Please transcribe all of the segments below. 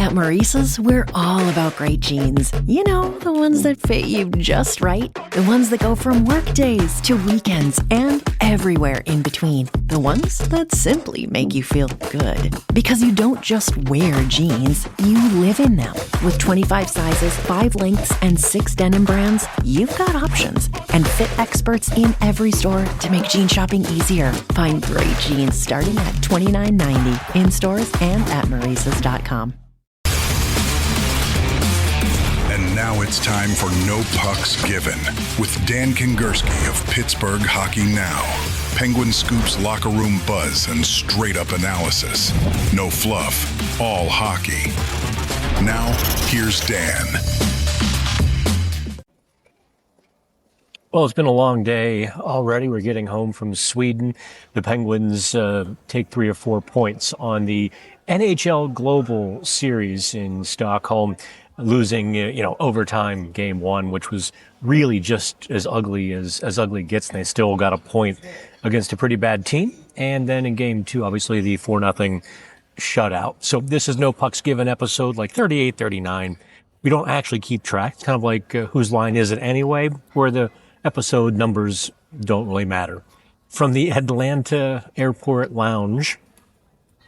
At Maurice's, we're all about great jeans. You know, the ones that fit you just right. The ones that go from work days to weekends and everywhere in between. The ones that simply make you feel good. Because you don't just wear jeans, you live in them. With 25 sizes, 5 lengths, and 6 denim brands, you've got options. And fit experts in every store to make jean shopping easier. Find great jeans starting at $29.90 in stores and at Maurices.com. And now it's time for No Pucks Given with Dan Kingerski of Pittsburgh Hockey Now. Penguin Scoop's locker room buzz and straight-up analysis. No fluff, all hockey. Now, here's Dan. Well, it's been a long day already. We're getting home from Sweden. The Penguins take 3 or 4 points on the NHL Global Series in Stockholm, losing, overtime game 1, which was really just as ugly as ugly gets. And they still got a point against a pretty bad team. And then in game 2, obviously the 4-0 shutout. So this is No Pucks Given episode like 38, 39. We don't actually keep track. It's kind of like Whose Line Is It Anyway, where the episode numbers don't really matter. From the Atlanta Airport Lounge,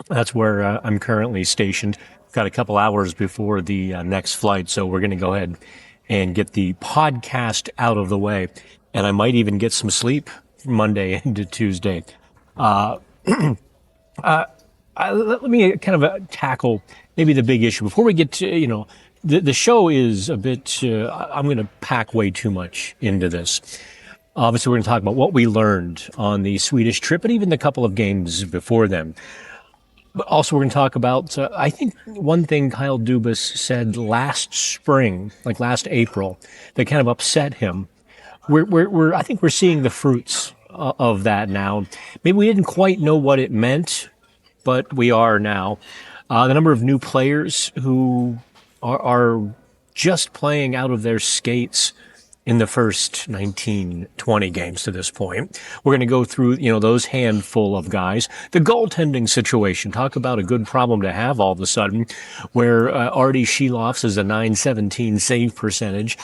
that's where I'm currently stationed. Got a couple hours before the next flight, so we're going to go ahead and get the podcast out of the way. And I might even get some sleep Monday into Tuesday. Let me kind of tackle maybe the big issue. Before we get to, the show is a bit, I'm going to pack way too much into this. Obviously, we're going to talk about what we learned on the Swedish trip and even the couple of games before them. But also, we're going to talk about, I think one thing Kyle Dubas said last spring, like last April, that kind of upset him. I think we're seeing the fruits of that now. Maybe we didn't quite know what it meant, but we are now. The number of new players who are just playing out of their skates in the first 19, 20 games to this point. We're going to go through, those handful of guys. The goaltending situation, talk about a good problem to have all of a sudden, where Artie Sheloff's is a .917 save percentage.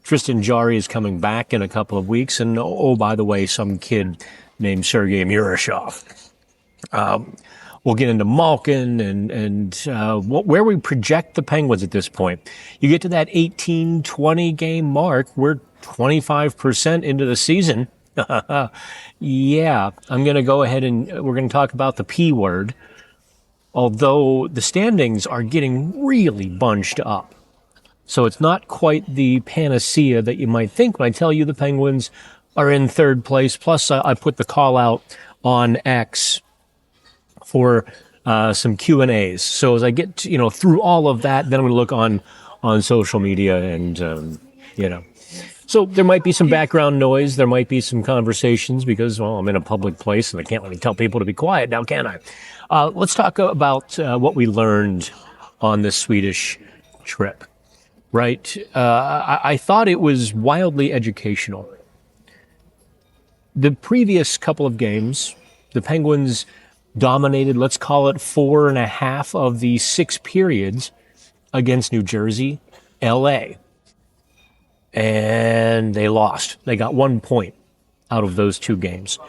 Tristan Jarry is coming back in a couple of weeks. And, by the way, some kid named Sergei Murashov. We'll get into Malkin and where we project the Penguins at this point. You get to that 18-20 game mark. We're 25% into the season. Yeah, I'm going to go ahead and we're going to talk about the P word. Although the standings are getting really bunched up. So it's not quite the panacea that you might think when I tell you the Penguins are in third place. Plus, I put the call out on X for some Q&As. So as I get through all of that, then I'm going to look on social media and So there might be some background noise. There might be some conversations because, I'm in a public place and I can't really tell people to be quiet now, can I? Let's talk about what we learned on the Swedish trip, right? I thought it was wildly educational. The previous couple of games, the Penguins dominated, let's call it 4.5 of the 6 periods against New Jersey, LA. And they lost. They got 1 point out of those 2 games.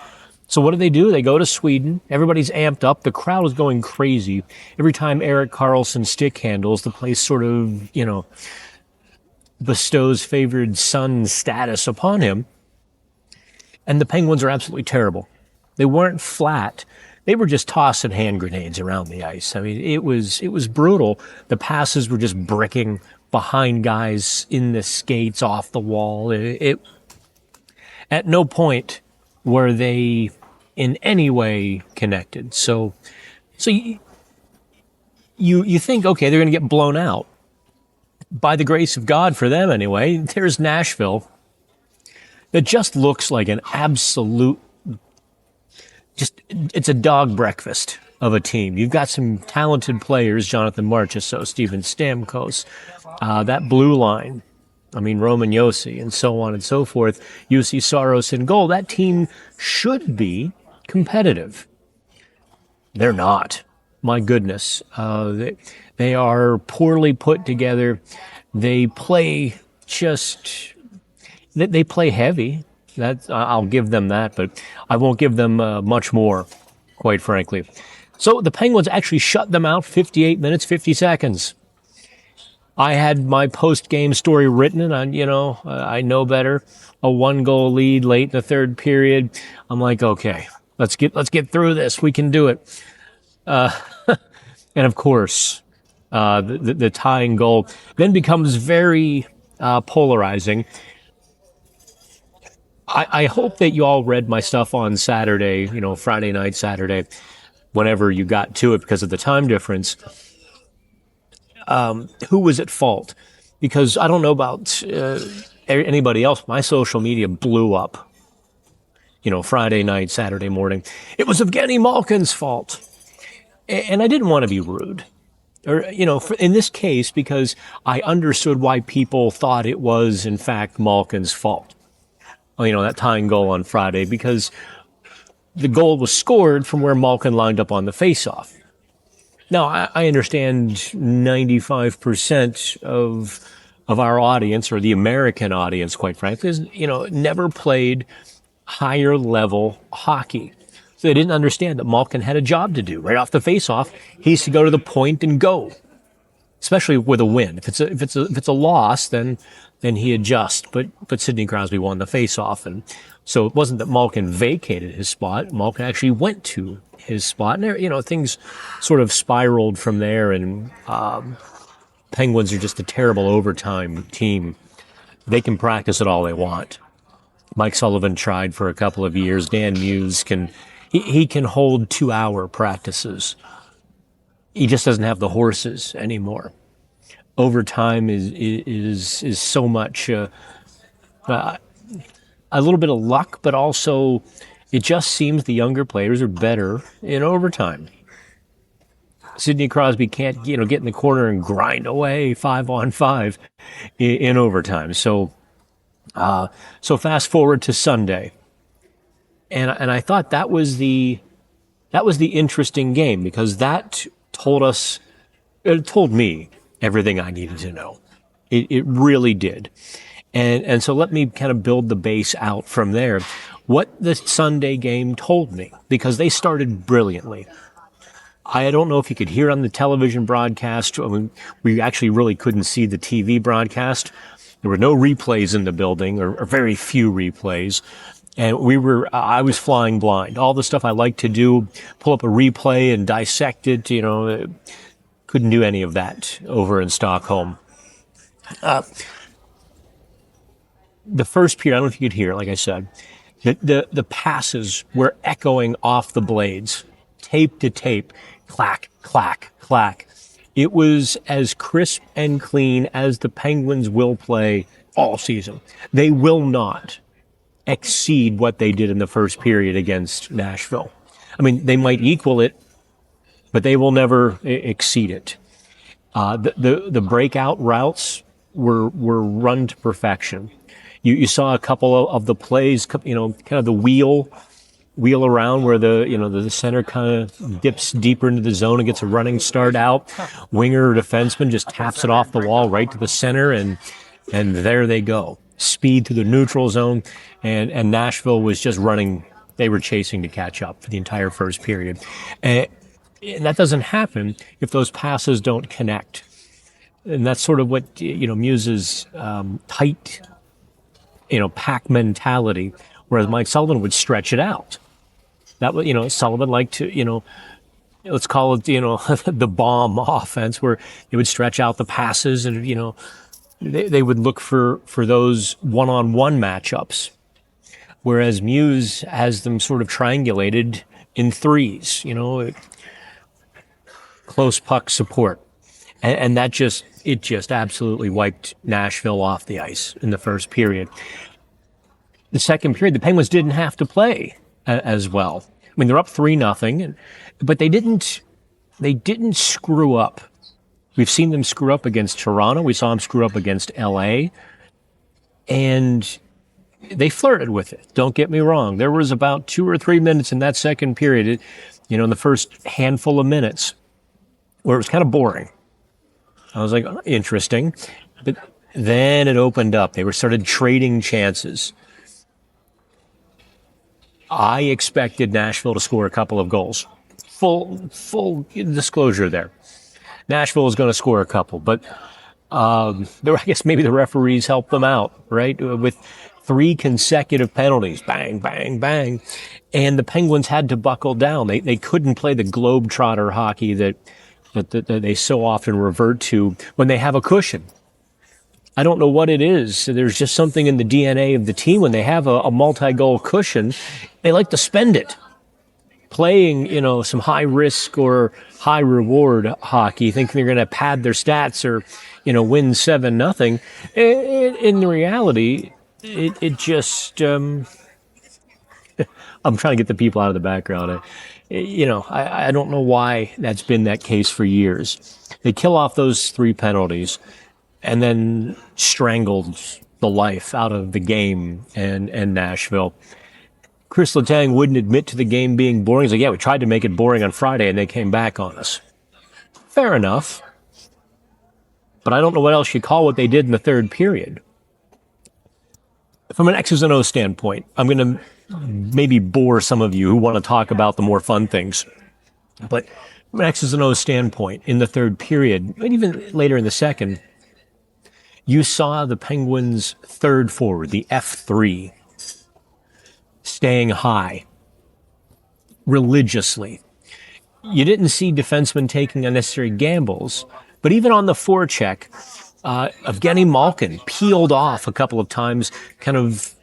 So what do? They go to Sweden. Everybody's amped up. The crowd is going crazy. Every time Erik Karlsson stick handles, the place sort of, bestows favored son status upon him. And the Penguins are absolutely terrible. They weren't flat. They were just tossing hand grenades around the ice. I mean, it was brutal. The passes were just bricking behind guys in the skates, off the wall. At no point were they in any way connected. So you think, okay, they're going to get blown out. By the grace of God for them anyway, there's Nashville that just looks like an absolute it's a dog breakfast of a team. You've got some talented players, Jonathan Marchessault, Steven Stamkos, that blue line, Roman Josi, and so on and so forth. Jussi Saros in goal. That team should be competitive. They're not. My goodness. They They are poorly put together. They play they play heavy. I'll give them that, but I won't give them much more, quite frankly. So the Penguins actually shut them out 58 minutes, 50 seconds. I had my post-game story written, and I know better. A 1-goal lead late in the third period. I'm like, okay, let's get through this. We can do it. And of course, the tying goal then becomes very polarizing. I hope that you all read my stuff on Saturday, Friday night, Saturday, whenever you got to it because of the time difference. Who was at fault? Because I don't know about anybody else. My social media blew up, Friday night, Saturday morning. It was Evgeny Malkin's fault. And I didn't want to be rude. Or, in this case, because I understood why people thought it was, in fact, Malkin's fault. That tying goal on Friday, because the goal was scored from where Malkin lined up on the faceoff. Now, I understand 95% of our audience, or the American audience, quite frankly, is, never played higher level hockey. So they didn't understand that Malkin had a job to do. Right off the faceoff, he used to go to the point and go, especially with a win. If it's a loss, then he adjusts. But Sidney Crosby won the faceoff, and so it wasn't that Malkin vacated his spot. Malkin actually went to his spot, and there, things sort of spiraled from there. And Penguins are just a terrible overtime team. They can practice it all they want. Mike Sullivan tried for a couple of years. Dan Muse can hold 2-hour practices. He just doesn't have the horses anymore. Overtime is so much a little bit of luck, but also it just seems the younger players are better in overtime. Sidney Crosby can't get in the corner and grind away 5-on-5 in overtime. So fast forward to Sunday, and I thought that was the interesting game, because that told me everything I needed to know. It really did. And so let me kind of build the base out from there. What the Sunday game told me, because they started brilliantly. I don't know if you could hear on the television broadcast. I mean, we actually really couldn't see the TV broadcast. There were no replays in the building, or very few replays. And I was flying blind. All the stuff I like to do, pull up a replay and dissect it, couldn't do any of that over in Stockholm. The first period, I don't know if you could hear, like I said, the passes were echoing off the blades, tape to tape, clack, clack, clack. It was as crisp and clean as the Penguins will play all season. They will not exceed what they did in the first period against Nashville. I mean, they might equal it, but they will never exceed it. The breakout routes were run to perfection. You saw a couple of the plays, kind of the wheel around where the center kind of dips deeper into the zone and gets a running start out. Winger or defenseman just taps it off the wall right to the center, and there they go. Speed to the neutral zone, and Nashville was just running. They were chasing to catch up for the entire first period. And that doesn't happen if those passes don't connect. And that's sort of what, Muse's tight, pack mentality, whereas Mike Sullivan would stretch it out. That was, Sullivan liked to, let's call it, the bomb offense, where they would stretch out the passes, and, they would look for those one-on-one matchups. Whereas Muse has them sort of triangulated in threes, close puck support. And that just absolutely wiped Nashville off the ice in the first period. The second period, the Penguins didn't have to play as well. I mean, they're up 3-0, but they didn't screw up. We've seen them screw up against Toronto. We saw them screw up against LA. And they flirted with it. Don't get me wrong. There was about 2 or 3 minutes in that second period, in the first handful of minutes, where it was kind of boring. I was like, oh, interesting. But then it opened up. They started trading chances. I expected Nashville to score a couple of goals. Full disclosure there. Nashville was going to score a couple, but I guess maybe the referees helped them out, right? With 3 consecutive penalties, bang, bang, bang. And the Penguins had to buckle down. They couldn't play the globetrotter hockey that they so often revert to when they have a cushion. I don't know what it is. There's just something in the DNA of the team. When they have a multi-goal cushion, they like to spend it. Playing, some high risk or high reward hockey, thinking they're going to pad their stats or, win 7-0. In reality, it just, I'm trying to get the people out of the background. I don't know why that's been that case for years. They kill off those 3 penalties and then strangled the life out of the game and Nashville. Chris Letang wouldn't admit to the game being boring. He's like, yeah, we tried to make it boring on Friday and they came back on us. Fair enough. But I don't know what else you call what they did in the third period. From an X's and O's standpoint, I'm going to maybe bore some of you who want to talk about the more fun things. But from an X's and O's standpoint, in the third period, and even later in the second, you saw the Penguins' third forward, the F3, staying high religiously. You didn't see defensemen taking unnecessary gambles, but even on the forecheck, Evgeny Malkin peeled off a couple of times, kind of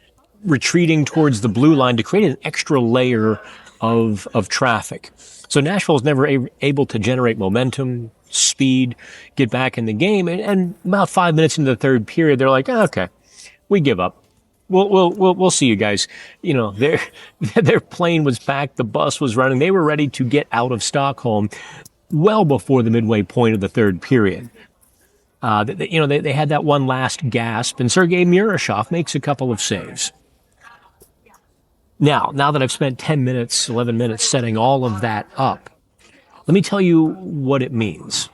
retreating towards the blue line to create an extra layer of traffic. So Nashville was never able to generate momentum, speed, get back in the game. And about 5 minutes into the third period, they're like, okay, we give up. We'll see you guys. Their plane was packed. The bus was running. They were ready to get out of Stockholm well before the midway point of the third period. They had that one last gasp, and Sergei Murashov makes a couple of saves. Now that I've spent 10 minutes, 11 minutes setting all of that up, let me tell you what it means.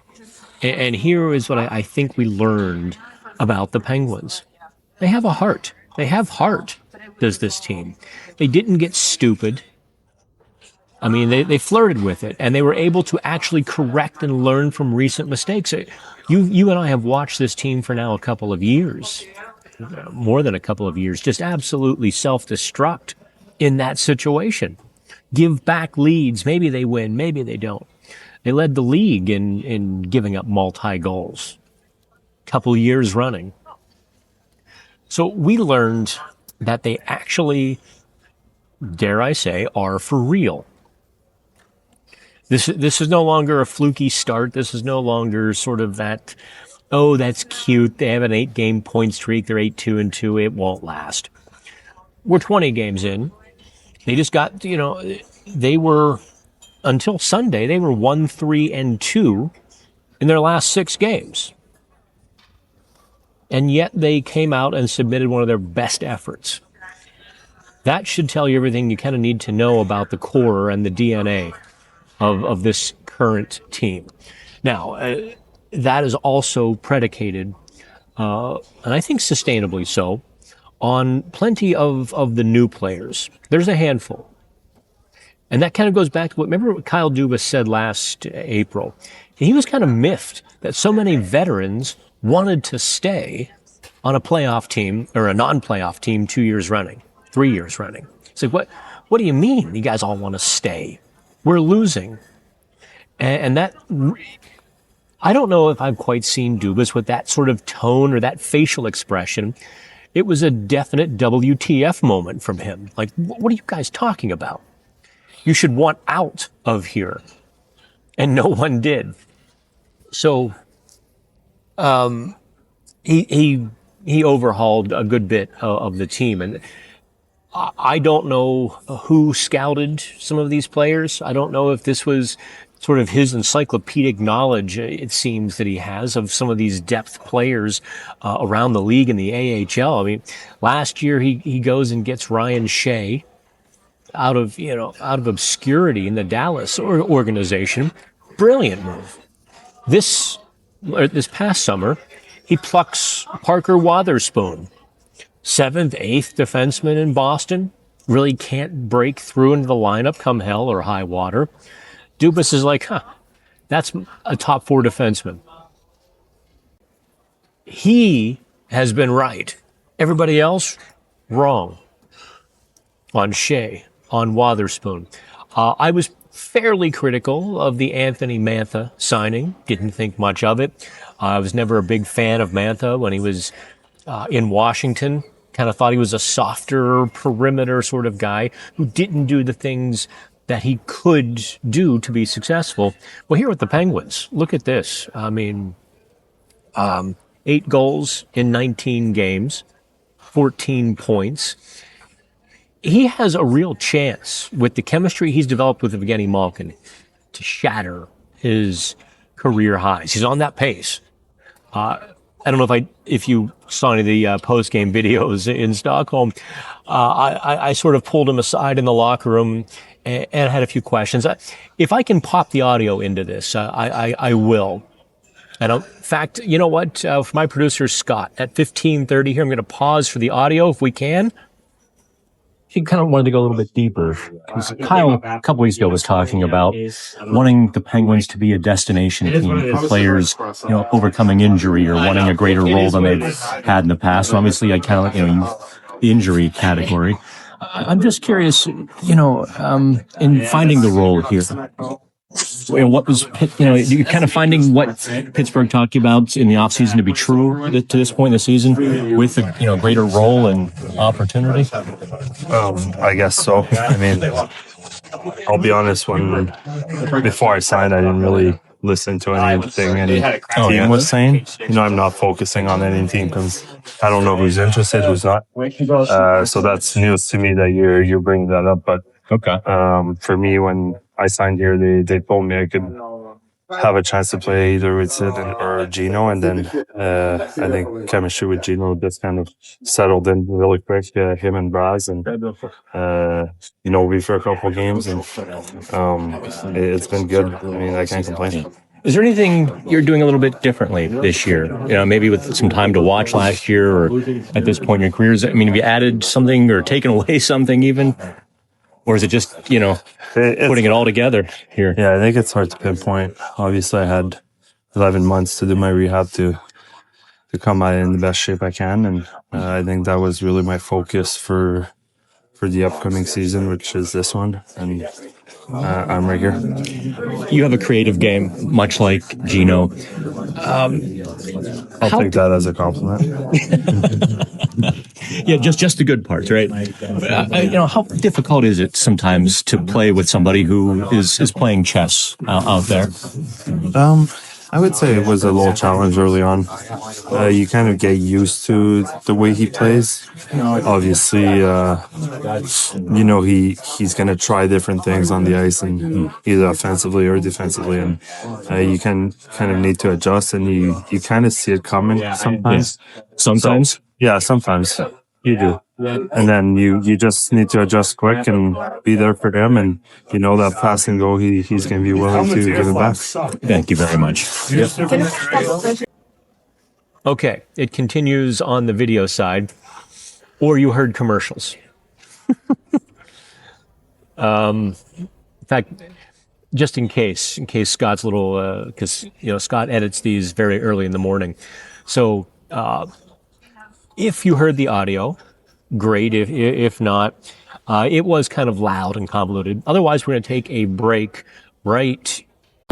And here is what I think we learned about the Penguins. They have a heart. They have heart, does this team. They didn't get stupid. I mean, they flirted with it, and they were able to actually correct and learn from recent mistakes. You and I have watched this team for now a couple of years, more than a couple of years, just absolutely self-destruct in that situation. Give back leads. Maybe they win, maybe they don't. They led the league in giving up multi-goals, couple years running. So we learned that they actually, dare I say, are for real. This is no longer a fluky start. This is no longer sort of that, oh, that's cute. They have an 8-game point streak. They're 8-2-2. It won't last. We're 20 games in. They just got, they were, until Sunday, they were 1-3-2 in their last 6 games. And yet they came out and submitted one of their best efforts. That should tell you everything you kind of need to know about the core and the DNA of this current team. Now, that is also predicated, and I think sustainably so, on plenty of the new players. There's a handful. And that kind of goes back to remember what Kyle Dubas said last April. He was kind of miffed that so many veterans wanted to stay on a playoff team or a non-playoff team 2 years running, 3 years running. It's like, what do you mean you guys all want to stay? We're losing. And that, I don't know if I've quite seen Dubas with that sort of tone or that facial expression. It was a definite WTF moment from him. Like, what are you guys talking about? You should want out of here. And no one did. So, he overhauled a good bit of the team. And I don't know who scouted some of these players. I don't know if this was sort of his encyclopedic knowledge, it seems, that he has of some of these depth players around the league in the AHL. I mean, last year he goes and gets Ryan Shea out of obscurity in the Dallas organization. Brilliant move. This this past summer, he plucks Parker Woterspoon, 7th, 8th defenseman in Boston. Really can't break through into the lineup come hell or high water. Dubas is like, that's a top 4 defenseman. He has been right. Everybody else, wrong. On Shea, on Woterspoon. I was fairly critical of the Anthony Mantha signing. Didn't think much of it. I was never a big fan of Mantha when he was in Washington. Kind of thought he was a softer perimeter sort of guy who didn't do the things that he could do to be successful. Well, here with the Penguins, look at this. I mean, 8 goals in 19 games, 14 points. He has a real chance with the chemistry he's developed with Evgeny Malkin to shatter his career highs. He's on that pace. I don't know if you saw any of the post-game videos in Stockholm. I sort of pulled him aside in the locker room and had a few questions. If I can pop the audio into this, I will. And in fact, you know what? For my producer, Scott, at 15:30 here, I'm going to pause for the audio if we can. He kind of wanted to go a little bit deeper. Kyle, a couple weeks ago, was talking about wanting the Penguins to be a destination team for players, overcoming injury or wanting a greater role than they've had in the past. So obviously, I kind of, the injury category. I'm just curious, in finding the role here. What was, you kind of finding what Pittsburgh talked about in the offseason to be true to this point in the season with a greater role and opportunity? I guess so. I mean, I'll be honest, before I signed, I didn't really listen to anything any team was saying. I'm not focusing on any team because I don't know who's interested, who's not. So that's news to me that you're bringing that up. But okay. For me, when I signed here, they told me I could have a chance to play either with Sid or Gino, and then I think chemistry with Gino just kind of settled in really quick. Him and Braz, and we for a couple of games, and it's been good. I mean, I can't complain. Is there anything you're doing a little bit differently this year? Maybe with some time to watch last year, or at this point in your careers. I mean, have you added something or taken away something even? Or is it just, putting it all together here? Yeah, I think it's hard to pinpoint. Obviously, I had 11 months to do my rehab to come out in the best shape I can. And I think that was really my focus for the upcoming season, which is this one. And I'm right here. You have a creative game, much like Gino. I'll take that as a compliment. Yeah, just the good parts, right? How difficult is it sometimes to play with somebody who is playing chess out there? I would say it was a little challenge early on. You kind of get used to the way he plays. Obviously, he's going to try different things on the ice, and either offensively or defensively, and you can kind of need to adjust, and you kind of see it coming sometimes. Sometimes? Sometimes you do. And then you just need to adjust quick and be there for them. And that pass and go, he's going to be willing to give it back. Thank you very much. Okay, it continues on the video side. Or you heard commercials. In fact, just in case Scott's little, because Scott edits these very early in the morning. So if you heard the audio, great. If not, it was kind of loud and convoluted. Otherwise, we're going to take a break right.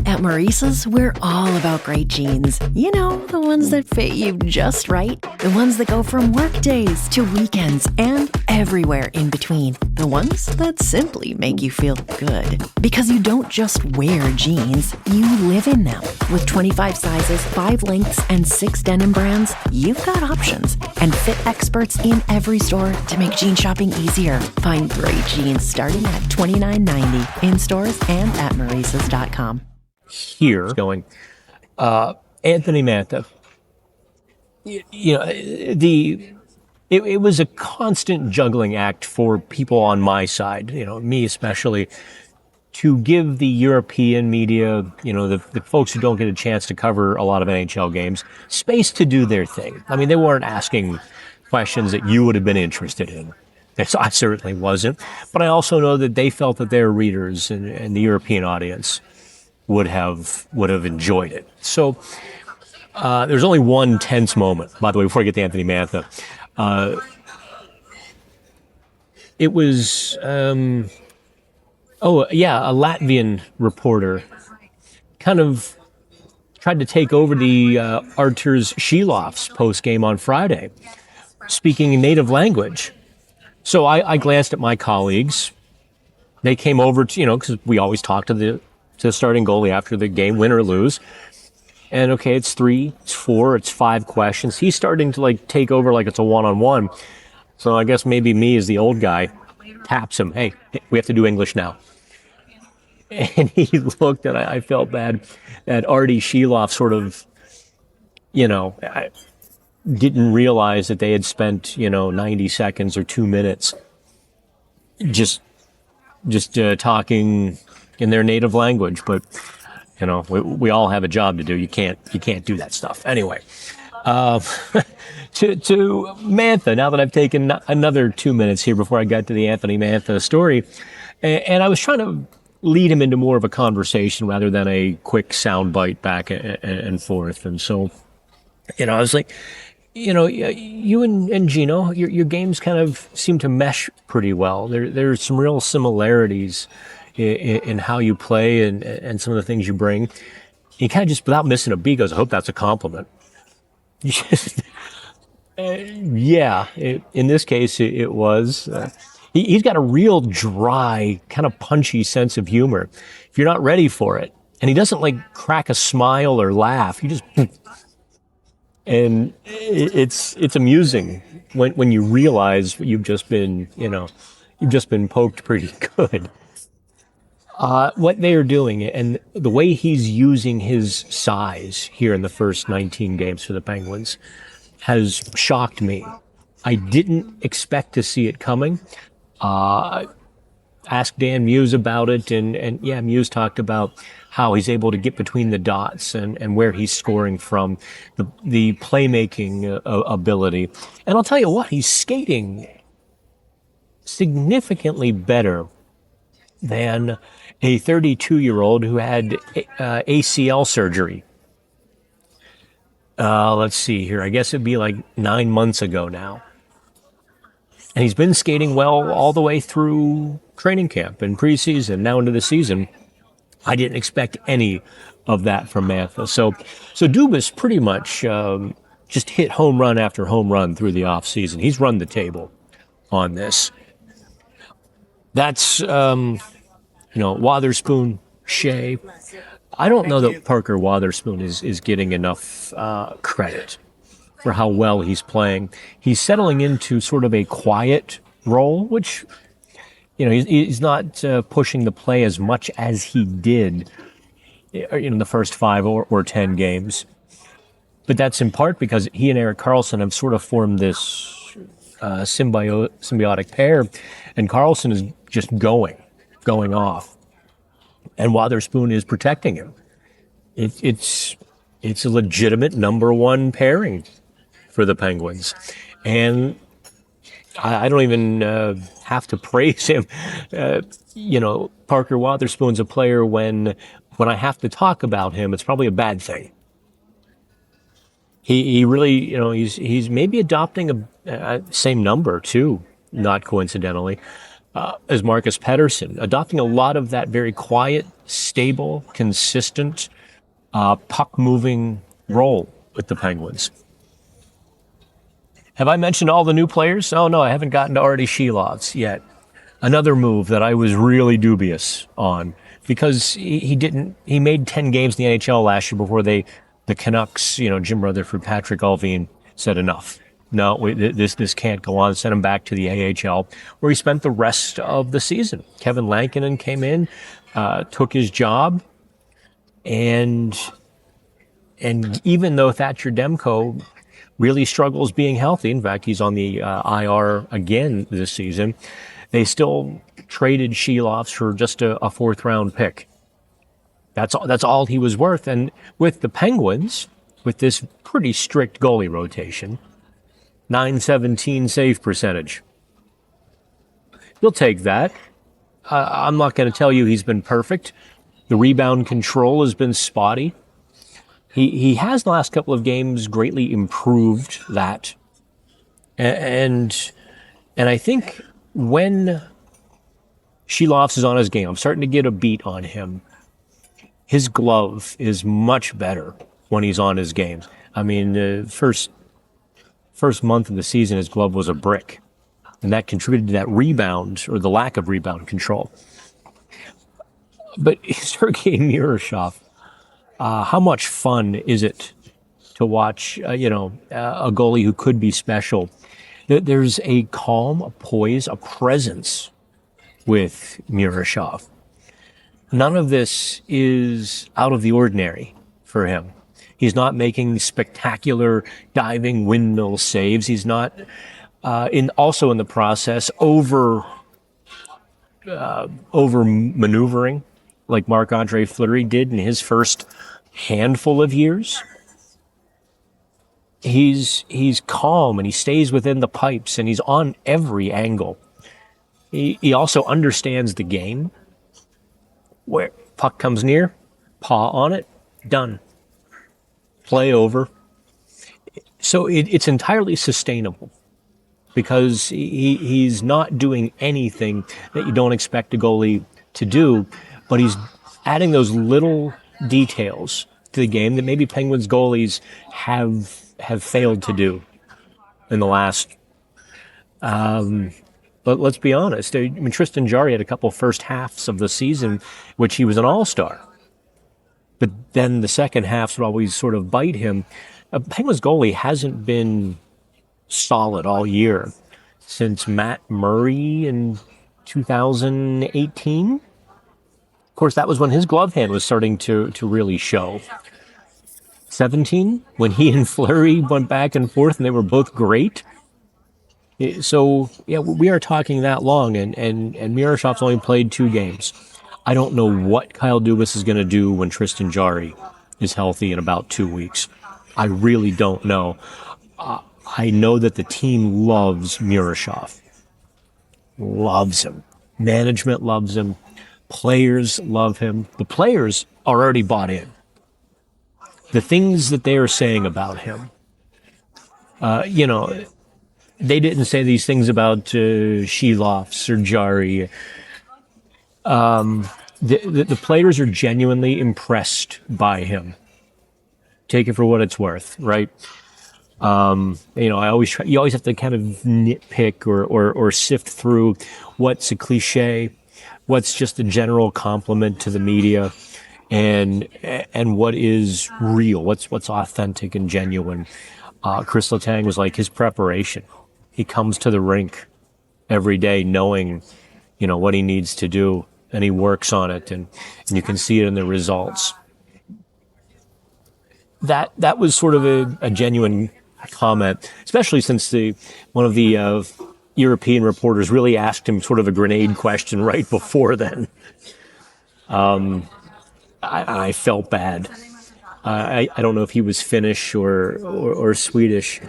At Maurice's, we're all about great jeans. The ones that fit you just right. The ones that go from work days to weekends and everywhere in between. The ones that simply make you feel good. Because you don't just wear jeans, you live in them. With 25 sizes, 5 lengths, and 6 denim brands, you've got options. And fit experts in every store to make jean shopping easier. Find great jeans starting at $29.90 in stores and at Maurice's.com. Here going, Anthony Mantha. It was a constant juggling act for people on my side, me especially. to give the European media, the folks who don't get a chance to cover a lot of NHL games, space to do their thing. I mean, they weren't asking questions that you would have been interested in. I certainly wasn't. But I also know that they felt that their readers and the European audience would have enjoyed it. So there's only one tense moment, by the way, before I get to Anthony Mantha. It was... a Latvian reporter kind of tried to take over the Arturs Šilovs post-game on Friday, speaking in native language. So I glanced at my colleagues. They came over to, because we always talk to the starting goalie after the game, win or lose. And okay, it's 3, it's 4, it's 5 questions. He's starting to take over like it's a one-on-one. So I guess maybe me as the old guy taps him. Hey, we have to do English now. And he looked, and I felt bad that Artie Šilov sort of, didn't realize that they had spent, 90 seconds or 2 minutes just talking in their native language. But, we all have a job to do. You can't do that stuff. Anyway, to Mantha, now that I've taken another 2 minutes here before I got to the Anthony Mantha story, and I was trying to lead him into more of a conversation rather than a quick soundbite back and forth. And so, I was like, you and Gino, your games kind of seem to mesh pretty well. There's some real similarities in how you play and some of the things you bring. He kind of just, without missing a beat, goes, I hope that's a compliment. Yeah, in this case, it was. He's got a real dry, kind of punchy sense of humor. If you're not ready for it, and he doesn't crack a smile or laugh, he just, and it's amusing when you realize you've just been poked pretty good. What they are doing and the way he's using his size here in the first 19 games for the Penguins has shocked me. I didn't expect to see it coming. Asked Dan Muse about it, and Muse talked about how he's able to get between the dots and where he's scoring from, the playmaking ability. And I'll tell you what, he's skating significantly better than a 32-year-old who had ACL surgery. Let's see here. I guess it'd be 9 months ago now. And he's been skating well all the way through training camp and preseason, now into the season. I didn't expect any of that from Mantha. So Dubas pretty much just hit home run after home run through the offseason. He's run the table on this. That's, Woterspoon, Shea. I don't know that Parker Woterspoon is getting enough credit for how well he's playing. He's settling into sort of a quiet role, which, he's not pushing the play as much as he did in the first 5 or 10 games. But that's in part because he and Erik Karlsson have sort of formed this symbiotic pair, and Karlsson is just going off. And Woterspoon is protecting him. It's a legitimate number one pairing for the Penguins. And I don't even have to praise him. Parker Wotherspoon's a player when I have to talk about him, it's probably a bad thing. He really, he's maybe adopting a same number too, not coincidentally, as Marcus Pettersson, adopting a lot of that very quiet, stable, consistent, puck-moving role with the Penguins. Have I mentioned all the new players? Oh, no, I haven't gotten to Artie Šilovs yet. Another move that I was really dubious on because he made 10 games in the NHL last year before the Canucks, Jim Rutherford, Patrick Allvin said enough. No, this can't go on. Sent him back to the AHL, where he spent the rest of the season. Kevin Lankinen came in, took his job, and even though Thatcher Demko really struggles being healthy, in fact, he's on the IR again this season, They still traded Sheloffs for just a fourth-round pick. That's all he was worth. And with the Penguins, with this pretty strict goalie rotation, .917 save percentage. You'll take that. I'm not going to tell you he's been perfect. The rebound control has been spotty. He has the last couple of games greatly improved that. And I think when Sheloffs is on his game, I'm starting to get a beat on him. His glove is much better when he's on his games. I mean, the first month of the season, his glove was a brick. And that contributed to that rebound, or the lack of rebound control. But Sergei Miroshov, how much fun is it to watch, a goalie who could be special? There's a calm, a poise, a presence with Miroshov. None of this is out of the ordinary for him. He's not making spectacular diving windmill saves. He's not also in the process over maneuvering like Marc-Andre Fleury did in his first handful of years. He's calm and he stays within the pipes and he's on every angle. He also understands the game. Where puck comes near, paw on it, done. Play over. So it's entirely sustainable because he's not doing anything that you don't expect a goalie to do, but he's adding those little details to the game that maybe Penguins goalies have failed to do in the last. But let's be honest. I mean, Tristan Jarry had a couple first halves of the season, which he was an all-star. But then the second halves would always sort of bite him. A Penguins goalie hasn't been solid all year since Matt Murray in 2018. Of course, that was when his glove hand was starting to really show. 17, when he and Fleury went back and forth and they were both great. So, yeah, we are talking that long, and Miroshov's only played 2 games. I don't know what Kyle Dubas is going to do when Tristan Jarry is healthy in about 2 weeks. I really don't know. I know that the team loves Miroshov. Loves him. Management loves him. Players love him. The players are already bought in. The things that they are saying about him, they didn't say these things about Sheloffs or Jarry. The players are genuinely impressed by him. Take it for what it's worth, right? You always have to kind of nitpick or sift through what's a cliche, what's just a general compliment to the media, and what is real, what's authentic and genuine. Chris Letang was like his preparation. He comes to the rink every day knowing, what he needs to do, and he works on it, and you can see it in the results. That was sort of a genuine comment, especially since one of the European reporters really asked him sort of a grenade question right before then. I felt bad. I don't know if he was Finnish or Swedish,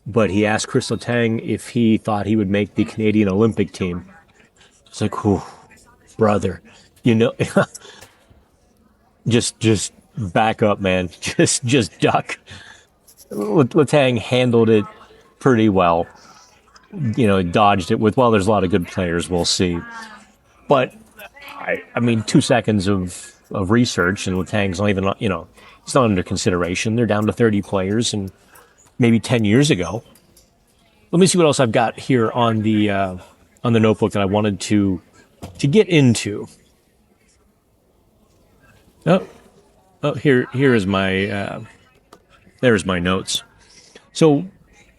but he asked Chris Letang if he thought he would make the Canadian Olympic team. It's like, whew, brother, just back up, man. Just duck. Letang handled it pretty well. Dodged it with, there's a lot of good players, we'll see. But, I mean, 2 seconds of research, and Letang's not even, it's not under consideration. They're down to 30 players, and maybe 10 years ago. Let me see what else I've got here on the notebook that I wanted to get into. Here is my there's my notes. So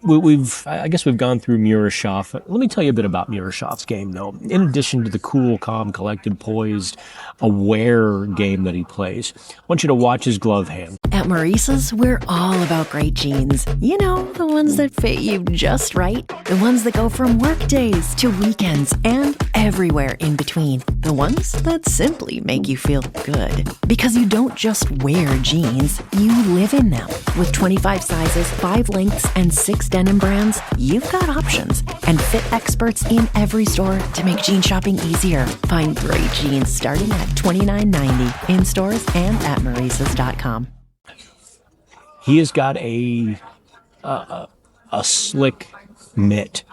I guess we've gone through Murashov. Let me tell you a bit about Murashov's game, though. In addition to the cool, calm, collected, poised, aware game that he plays, I want you to watch his glove hand. At Maurice's, we're all about great jeans. You know, the ones that fit you just right. The ones that go from work days to weekends and everywhere in between. The ones that simply make you feel good. Because you don't just wear jeans, you live in them. With 25 sizes, 5 lengths, and 6 denim brands, you've got options. And fit experts in every store to make jean shopping easier. Find great jeans starting at $29.90 in stores and at Maurice's.com. He has got a slick mitt.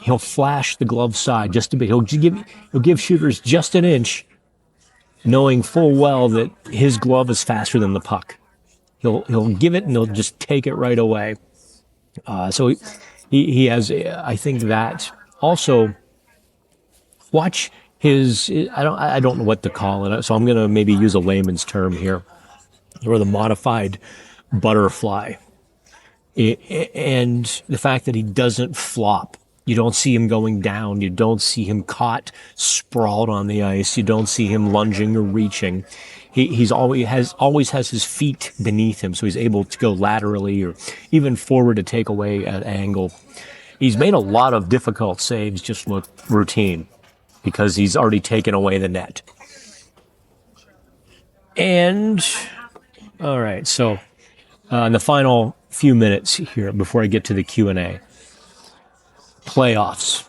He'll flash the glove side just a bit. He'll give shooters just an inch, knowing full well that his glove is faster than the puck. He'll give it and he'll just take it right away. So he has, I think that also. Watch his. I don't know what to call it. So I'm gonna maybe use a layman's term here, or the modified butterfly, and the fact that he doesn't flop. You don't see him going down. You don't see him caught sprawled on the ice. You don't see him lunging or reaching. He's always has his feet beneath him, so he's able to go laterally or even forward to take away an angle. He's made a lot of difficult saves just with routine because he's already taken away the net. And all right, so in the final few minutes here before I get to the Q&A, playoffs.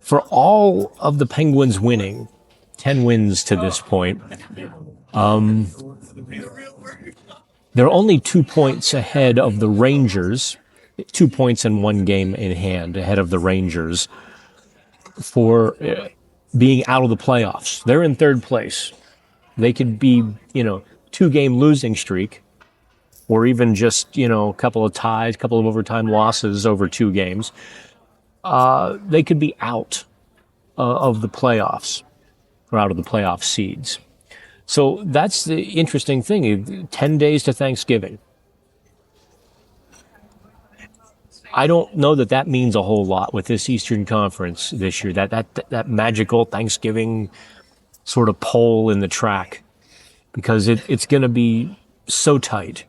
For all of the Penguins winning, 10 wins to this point, they're only 2 points ahead of the Rangers, 2 points and 1 game in hand ahead of the Rangers for being out of the playoffs. They're in third place. They could be, 2-game losing streak, or even just, a couple of ties, a couple of overtime losses over 2 games. They could be out of the playoffs, or out of the playoff seeds. So that's the interesting thing. 10 days to Thanksgiving. I don't know that means a whole lot with this Eastern Conference this year. That magical Thanksgiving sort of pole in the track, because it's going to be so tight.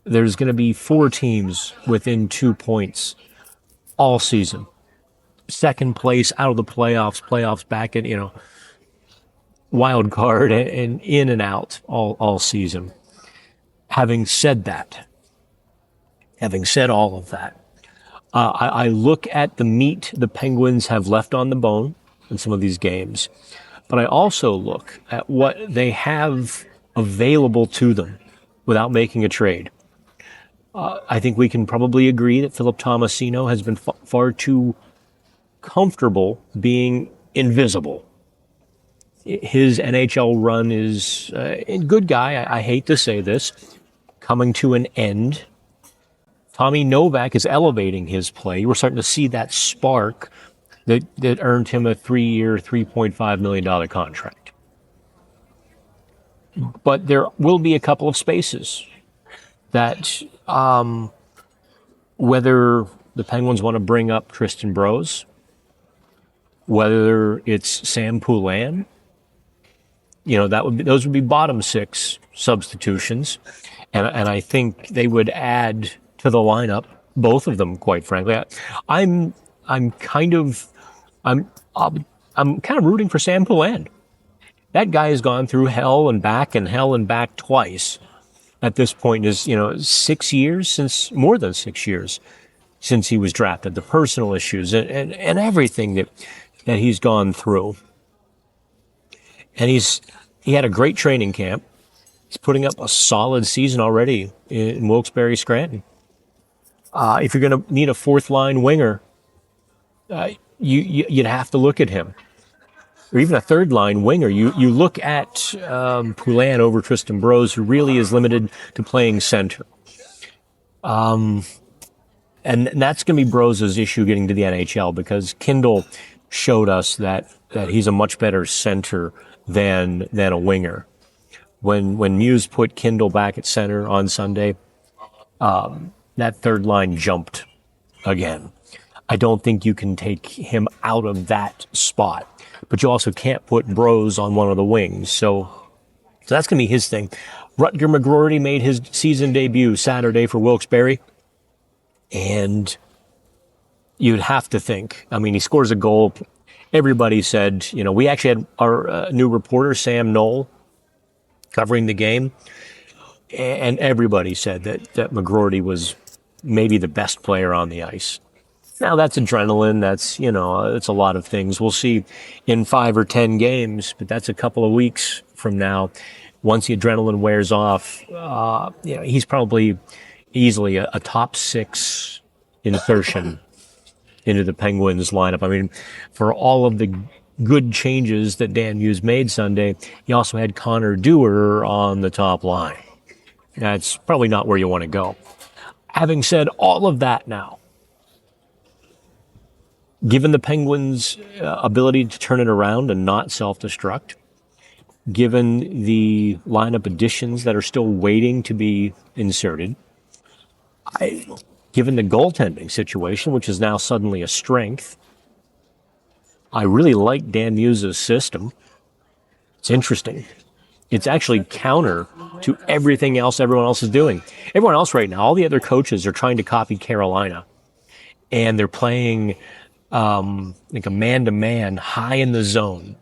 There's going to be 4 teams within 2 points all season. Second place out of the playoffs back in, wild card and in and out all season. Having said all of that, I look at the meat the Penguins have left on the bone in some of these games, but I also look at what they have available to them without making a trade. I think we can probably agree that Philip Tomasino has been far too comfortable being invisible. His NHL run is a good guy. I hate to say this, coming to an end. Tommy Novak is elevating his play. We're starting to see that spark that earned him a 3-year, $3.5 million contract. But there will be a couple of spaces that, whether the Penguins want to bring up Tristan Brose, whether it's Sam Poulin, those would be bottom 6 substitutions, and I think they would add to the lineup, both of them, quite frankly. I'm kind of rooting for Sam Poulin. That guy has gone through hell and back twice at this point. Is 6 years more than 6 years since he was drafted. The personal issues and everything that he's gone through. And he had a great training camp. He's putting up a solid season already in Wilkes-Barre Scranton. If you're going to need a 4th-line winger, you'd have to look at him. Or even a 3rd-line winger. You look at Poulin over Tristan Brose, who really is limited to playing center. And that's going to be Brose's issue getting to the NHL, because Kindle showed us that he's a much better center than a winger. When Muse put Kindle back at center on Sunday, that 3rd line jumped again. I don't think you can take him out of that spot, but you also can't put Bros on one of the wings. So that's going to be his thing. Rutger McGroarty made his season debut Saturday for Wilkes-Barre. And you'd have to think, I mean, he scores a goal. Everybody said, we actually had our new reporter, Sam Knoll, covering the game. And everybody said that McGroarty was maybe the best player on the ice. Now that's adrenaline. That's, it's a lot of things. We'll see in 5 or 10 games, but that's a couple of weeks from now. Once the adrenaline wears off, he's probably easily a top 6 insertion into the Penguins lineup. I mean, for all of the good changes that Dan Hughes made Sunday, he also had Connor Dewar on the top line. That's probably not where you want to go. Having said all of that now, given the Penguins' ability to turn it around and not self-destruct, given the lineup additions that are still waiting to be inserted, given the goaltending situation, which is now suddenly a strength, I really like Dan Hughes' system. It's interesting. It's actually counter to everything else everyone else is doing. Everyone else right now, all the other coaches are trying to copy Carolina, and they're playing like a man-to-man high in the zone.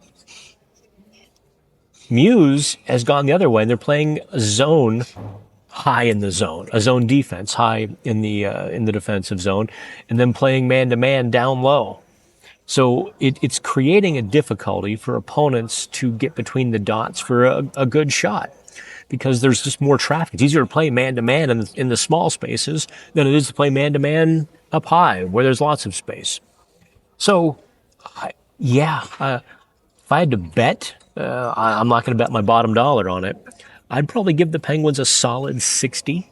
Muse has gone the other way, and they're playing a zone high in the zone, a zone defense high in the defensive zone, and then playing man-to-man down low. So it's creating a difficulty for opponents to get between the dots for a good shot, because there's just more traffic. It's easier to play man-to-man in the small spaces than it is to play man-to-man up high where there's lots of space. So, if I had to bet, I'm not going to bet my bottom dollar on it. I'd probably give the Penguins a solid 60%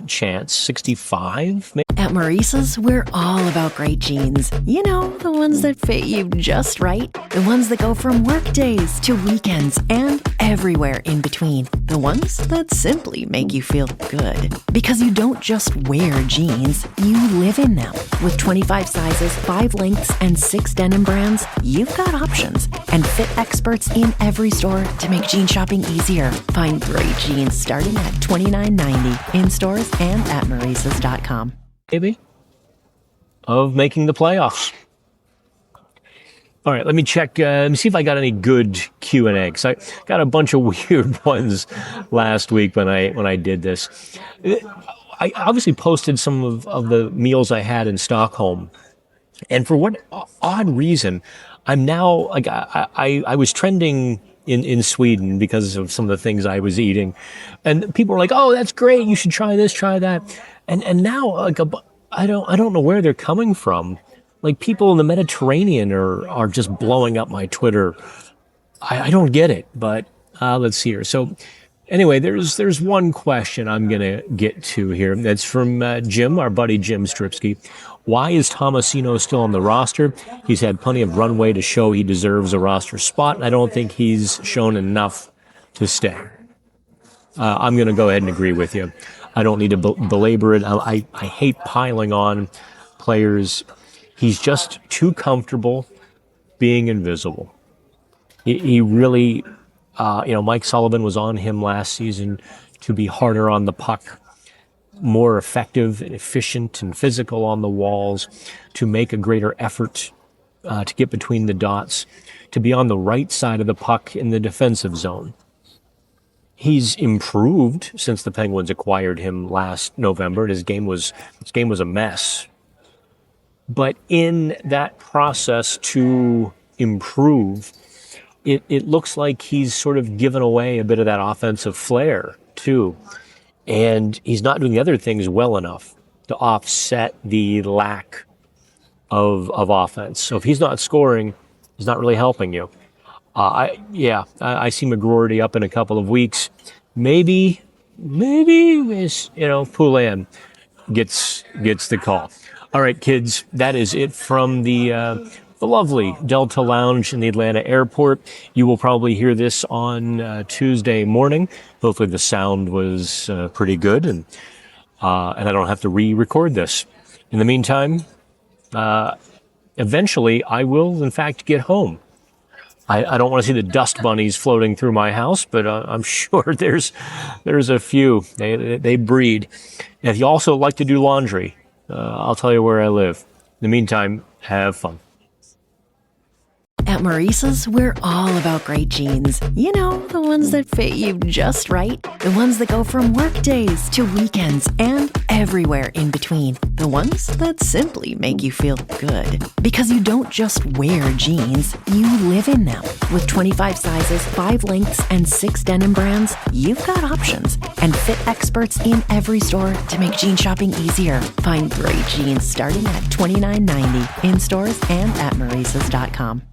chance, 65 maybe. At Maurice's, we're all about great jeans. The ones that fit you just right. The ones that go from work days to weekends and everywhere in between. The ones that simply make you feel good. Because you don't just wear jeans, you live in them. With 25 sizes, 5 lengths, and 6 denim brands, you've got options. And fit experts in every store to make jean shopping easier. Find great jeans starting at $29.90 in stores and at Maurices.com. Maybe, of making the playoffs. All right, let me check. Let me see if I got any good Q&A, because I got a bunch of weird ones last week when I did this. I obviously posted some of the meals I had in Stockholm, and for what odd reason, I'm now like I was trending in Sweden because of some of the things I was eating, and people were like, "Oh, that's great! You should try this, try that." And now, like, I don't know where they're coming from. Like, people in the Mediterranean are just blowing up my Twitter. I don't get it, but let's see here. So, anyway, there's one question I'm gonna get to here. That's from Jim, our buddy Jim Stripsky. Why is Tomasino still on the roster? He's had plenty of runway to show he deserves a roster spot, and I don't think he's shown enough to stay. I'm gonna go ahead and agree with you. I don't need to belabor it. I hate piling on players. He's just too comfortable being invisible. He really, Mike Sullivan was on him last season to be harder on the puck, more effective and efficient and physical on the walls, to make a greater effort to get between the dots, to be on the right side of the puck in the defensive zone. He's improved since the Penguins acquired him last November, and his game was a mess. But in that process to improve, it looks like he's sort of given away a bit of that offensive flair too. And he's not doing the other things well enough to offset the lack of offense. So if he's not scoring, he's not really helping you. I see McGroarty up in a couple of weeks. Maybe Poulin gets the call. All right, kids, that is it from the lovely Delta Lounge in the Atlanta airport. You will probably hear this on Tuesday morning. Hopefully the sound was pretty good, and I don't have to re-record this. In the meantime, eventually I will, in fact, get home. I don't want to see the dust bunnies floating through my house, but I'm sure there's a few. They breed. And if you also like to do laundry, I'll tell you where I live. In the meantime, have fun. At Maurice's, we're all about great jeans. You know, the ones that fit you just right. The ones that go from work days to weekends and everywhere in between. The ones that simply make you feel good. Because you don't just wear jeans, you live in them. With 25 sizes, 5 lengths, and 6 denim brands, you've got options. And fit experts in every store to make jean shopping easier. Find great jeans starting at $29.90 in stores and at Maurices.com.